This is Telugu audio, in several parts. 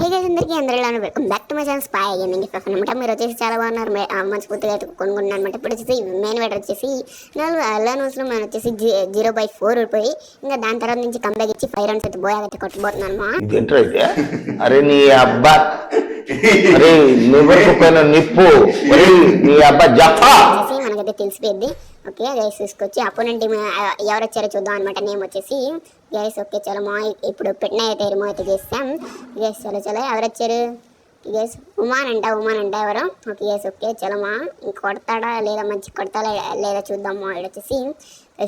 హే గైస్ అందరికీ అందరిలో welcome back to my channel spy gaming if అనమాట. మీరు వచ్చేసి చాలా బాగున్నారు, మంచి పూర్తిగా అయితే కొనుక్కున్నాను అనమాట. ఇప్పుడు వచ్చేసి మెయిన్ వెటర్ వచ్చేసి 4 న్యూస్లో మనం వచ్చేసి 0/4 ఓడిపోయి ఇంకా దాని తర్వాత నుంచి కంబ్యాక్ ఇచ్చి 5 రౌండ్స్ అయితే బోయాగా అయితే కొట్టబోతున్నాను. అరే నీ అబ్బా, అరే నివ్వరుకుపోయిన నిప్పు, నీ అబ్బా జఫా మనకైతే తెలిసిపోయింది. ఓకే గైస్ తీసుకొచ్చి అపోనెంట్ ఎవరు వచ్చారో చూద్దాం అనమాట. నేమ్ వచ్చేసి గైస్. ఓకే చలో మా ఇప్పుడు పెట్టిన అయితే రిమూవ్ అయితే చేస్తాం గైస్. చలో ఎవరు వచ్చారు గైస్? ఉమాన్ అంట ఎవరు? Okay guys. ఓకే చలో మా ఇంక కొడతాడా లేదా, మంచి కొడతాడా లేదా చూద్దాం. మా వీడు వచ్చేసి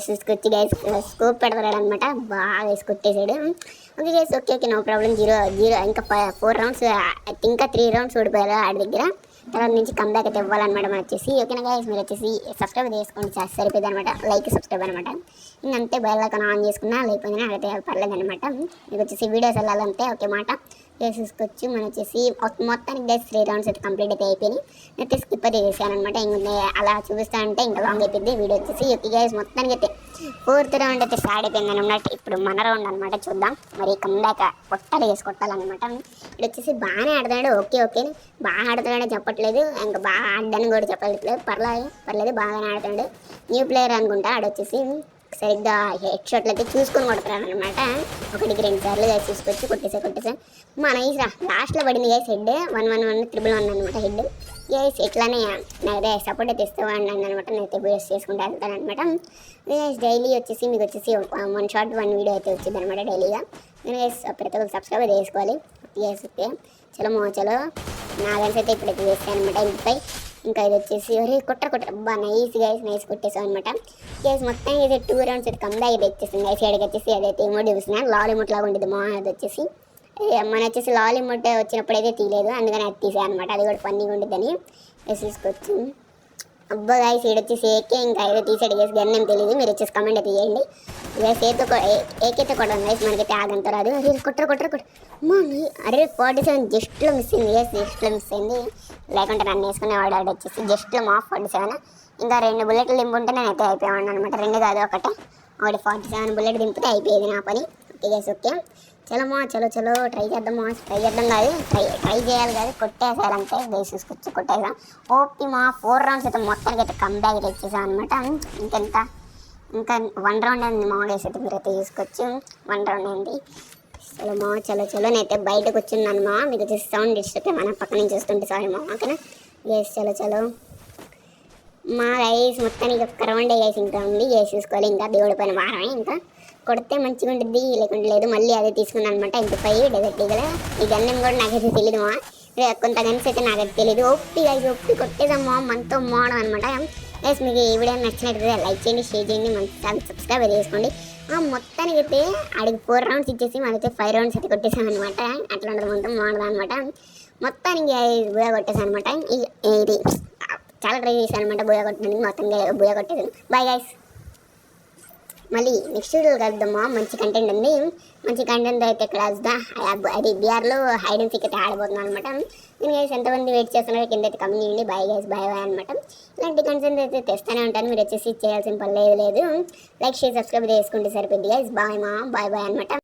తీసుకొచ్చి గైస్ స్కోప్ పెడతాడు అనమాట. బాగా వేసి కొట్టేసాడు. Okay guys. Okay no problem. 0 ఇంకా 4 రౌండ్స్, ఇంకా 3 రౌండ్స్ ఓడిపోయారు ఆడి దగ్గర. తర్వాత నుంచి కంబ్యాక్ అయితే ఇవ్వాలన్నమాట మనం వచ్చేసి. ఓకేనా గైస్, మీరు వచ్చేసి సబ్స్క్రైబ్ చేసుకోండి, సరిపోయింది అనమాట. లైక్ సబ్స్క్రైబ్ అనమాట. ఇంకంతే బయలుదేరి ఆన్ చేసుకున్నా లేకపోయినా అడిగితే పర్లేదు అనమాట. మీకు వచ్చేసి వీడియోస్ వెళ్ళాలంటే ఓకే మాట తీసుకొచ్చి మనం వచ్చేసి మొత్తానికి గైస్ 3 రౌండ్స్ అయితే కంప్లీట్ అయితే అయిపోయినాయి. అయితే స్కిప్ అయితే చేశాను అనమాట. ఇంక అలా చూపిస్తా అంటే ఇంకా లాంగ్ అయిపోయింది వీడియో వచ్చేసి. ఓకే గైస్ మొత్తానికి అయితే 4th రౌండ్ అయితే స్టార్ట్ అయిపోయింది అనమాట. ఇప్పుడు మన రౌండ్ అనమాట. చూద్దాం మరి కంబ్యాక్ కొట్టాలన్నమాట. ఇప్పుడు వచ్చేసి బాగానే ఆడుతున్నాడు. ఓకే బాగా ఆడుతున్నాడని చెప్పట్లేదు, ఇంకా బాగా ఆడడానికి కూడా చెప్పట్లేదు. పర్లేదు బాగానే ఆడుతున్నాడు. న్యూ ప్లేయర్ అనుకుంటా. ఆడొచ్చేసి సరిగ్గా హెడ్ షాట్లు అయితే చూసుకొని కొడుతున్నాను అనమాట. 1-2 సార్లు గైస్ తీసుకొచ్చి కొట్టేసా. మన ఈసరా లాస్ట్లో పడింది గైస్ హెడ్. 1-1-1-1 అనమాట హెడ్ గైస్. ఇట్లానే నాకైతే సపోర్ట్ అయితే ఇస్తూ ఉన్నాను అనమాట. నేనైతే వీడియోస్ చేసుకుంటూ వెళ్తాను అనమాట. గైస్ డైలీ వచ్చేసి మీకు వచ్చేసి 1 షార్ట్ 1 వీడియో అయితే వచ్చింది అనమాట డైలీగా. నేను గైస్ ప్రతి ఒక్కరు సబ్స్క్రైబ్ చేసుకోవాలి. గైస్ ఓకే చలో నా గైస్ అయితే ఇప్పుడైతే చేస్తాను అనమాట. ఇంకా ఇది వచ్చేసి కొట్ట అబ్బా నైస్ కొట్టేసాం అనమాట. గైస్ మొత్తం ఇది 2 రౌండ్స్ అయితే కంబ్యాక్ అయితే ఇచ్చేసింది గైస్. ఇక్కడికి వచ్చేసి అదైతే ఏమో చూస్తున్నాను లాలీముట్ లాగా ఉండేది మా. అది వచ్చేసి మన వచ్చేసి లాలీముట్ వచ్చినప్పుడు అయితే తీయలేదు, అందుకని అది తీసాను అనమాట. అది కూడా ఫన్నీగా ఉండిద్దని తీసుకొచ్చి. అబ్బా గైస్ ఈడ వచ్చేసి ఏకే ఇంకా ఏదో తీసాడు గైస్. గన్ ఏం తెలియదు, మీరు వచ్చేసి కమెంట్ అయితే చేయండి. గైస్ ఏకైతే కొట్టండి గైస్, మనకైతే ఆగంత రాదు. కొట్టరు అరే 47 జస్ట్లో మిస్ అయింది గైస్. జస్ట్లో మిస్ అయింది, లేకుంటే నన్ను వేసుకునేవాడు. ఆడ వచ్చేసి జస్ట్లో మా 47. ఇంకా 2 బుల్లెట్లు దింపుంటే నేను అయితే అయిపోయాను అనమాట. 2 కాదు ఒకటి 47 బుల్లెట్ దింపితే అయిపోయేది నా పని. ఓకే గైస్ ఓకే చలో ట్రై చేద్దాం కాదు ట్రై చేయాలి కాదు, కొట్టేసారంటే గైస్ తీసుకొచ్చి కొట్టేసాం. ఓకే మా 4 రౌండ్స్ అయితే మొత్తానికి అయితే కంబ్యాక్ అయితే ఇచ్చేసాం అనమాట. ఇంకా 1 రౌండ్ అయింది మా గైస్. అయితే మీరు అయితే తీసుకొచ్చి 1 రౌండ్ అయింది. చలో నేనైతే బయటకు వచ్చిన్నాను మా. మీకు వచ్చేసి సౌండ్ డిస్టర్బ్ మన పక్క నుంచి వస్తుంటే సారీ మా. ఓకేనా గైస్ చలో మా గైస్ మొత్తానికి ఒక్క రౌండే గైస్ ఇంకా ఉంది. గైస్ చూసుకోవాలి, ఇంకా దేవుడి పైన వారమే. ఇంకా కొడితే మంచిగా ఉంటుంది, లేకుంటే లేదు. మళ్ళీ అదే తీసుకున్నాను అనమాట. ఇంక 5 డెజర్ట్ ఈగల. ఈ గన్నం కూడా నాకైతే తెలియదు మా. కొంత గన్స్ అయితే నాకైతే తెలియదు. ఒప్పి కొట్టేదమ్మా మనతో మోడం అనమాట. గైస్ మీకు ఈ వీడియో నచ్చినట్లయితే లైక్ చేయండి, షేర్ చేయండి, మన ఛానల్ సబ్స్క్రైబ్ చేసుకోండి. మొత్తానికి అయితే ఆడికి 4 రౌండ్స్ ఇచ్చేసి మనైతే 5 రౌండ్స్ అయితే కొట్టేసాం అనమాట. అట్లా ఉండదు మొత్తం మోడదా అనమాట. మొత్తానికి బోయా కొట్టేసాను అనమాట. ఇది చాలా ట్రై చేశాను అనమాట బోయా కొట్టడానికి. మొత్తం బోయా కొట్టేసాను. బాయ్ గైస్, మళ్ళీ నెక్స్ట్ వీడియో కలుద్దామా. మంచి కంటెంట్ ఉంది. మంచి కంటెంట్ అయితే ఇక్కడ అది బీఆర్లో హైడ్ అండ్ సీక్ అయితే ఆడబోతున్నాను అనమాట. నేను గైస్ ఎంతమంది వెయిట్ చేస్తున్నారో కింద అయితే కమెంట్ చేయండి. బాయ్ గైస్, బాయ్ అనమాట. ఇలాంటి కంటెంట్ అయితే తెస్తూనే ఉంటాను, మీరు వచ్చేసి చేయాల్సిన పని లేదు. లైక్ షేర్ సబ్స్క్రైబ్ చేసుకుంటే సరిపోద్ది గైస్. బాయ్ అనమాట.